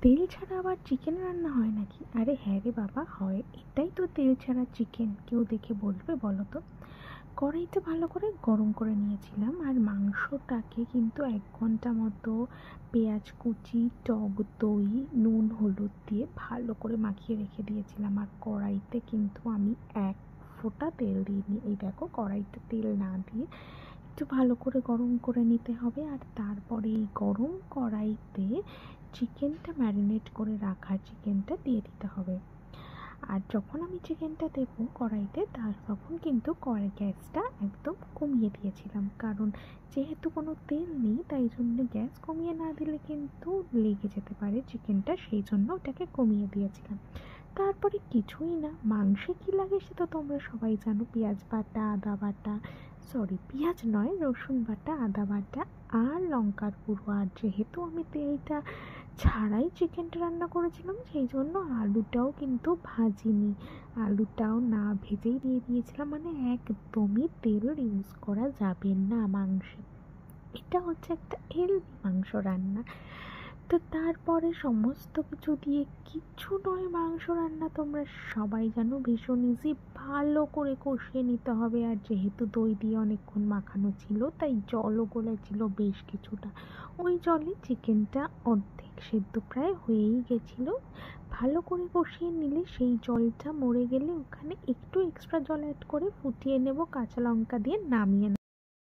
তেল ছাড়া আবার চিকেন রান্না হয় নাকি? আরে হ্যাঁ রে বাবা, হয়। এটাই তো তেল ছাড়া চিকেন। কেউ দেখে বলবে? বলো তো। কড়াইতে ভালো করে গরম করে নিয়েছিলাম, আর মাংসটাকে কিন্তু 1 ঘন্টা মতো পেঁয়াজ কুচি, টক দই, নুন, হলুদ দিয়ে ভালো করে মাখিয়ে রেখে দিয়েছিলাম। আর কড়াইতে কিন্তু আমি 1 ফোঁটা তেল দিইনি। এই দেখো, কড়াইতে তেল না দিয়ে একটু ভালো করে গরম করে নিতে হবে। আর তারপরে এই গরম কড়াইতে চিকেনটা, ম্যারিনেট করে রাখা চিকেনটা দিয়ে দিতে হবে। আর যখন আমি চিকেনটা দেবো কড়াইতে, তখন কিন্তু গ্যাসটা একদম কমিয়ে দিয়েছিলাম, কারণ যেহেতু কোনো তেল নেই, তাই জন্য গ্যাস কমিয়ে না দিলে কিন্তু লেগে যেতে পারে চিকেনটা, সেই জন্য ওটাকে কমিয়ে দিয়েছিলাম। তারপরে কিছুই না, মাংসে কী লাগে সে তো তোমরা সবাই জানো। পেঁয়াজ বাটা, আদা বাটা, পেঁয়াজ নয়, রসুন বাটা, আদা বাটা আর লঙ্কার গুঁড়ো। আর যেহেতু আমি তেলটা ছাড়াই চিকেনটা রান্না করেছিলাম, সেই জন্য আলুটাও কিন্তু ভাজিনি, আলুটাও না ভেজেই দিয়ে দিয়েছিলাম। মানে একদমই তেল ইউজ করা যাবে না মাংসে। এটা হচ্ছে একটা হেলদি মাংস রান্না। তো তারপরে সমস্ত কিছু দিয়ে, কিচ্ছু নয় মাংস রান্না, তোমরা সবাই জানো, ভীষণ ইজি। ভালো করে কষিয়ে নিতে হবে। আর যেহেতু দই দিয়ে অনেকক্ষণ মাখানো ছিল, তাই জলও গলেছিল বেশ কিছুটা। ওই জলে চিকেনটা অর্ধেক সেদ্ধ প্রায় হয়েই গেছিল। ভালো করে কষিয়ে নিলে সেই জলটা মরে গেলে ওখানে একটু এক্সট্রা জল অ্যাড করে ফুটিয়ে নেব, কাঁচা লঙ্কা দিয়ে নামিয়ে নেব।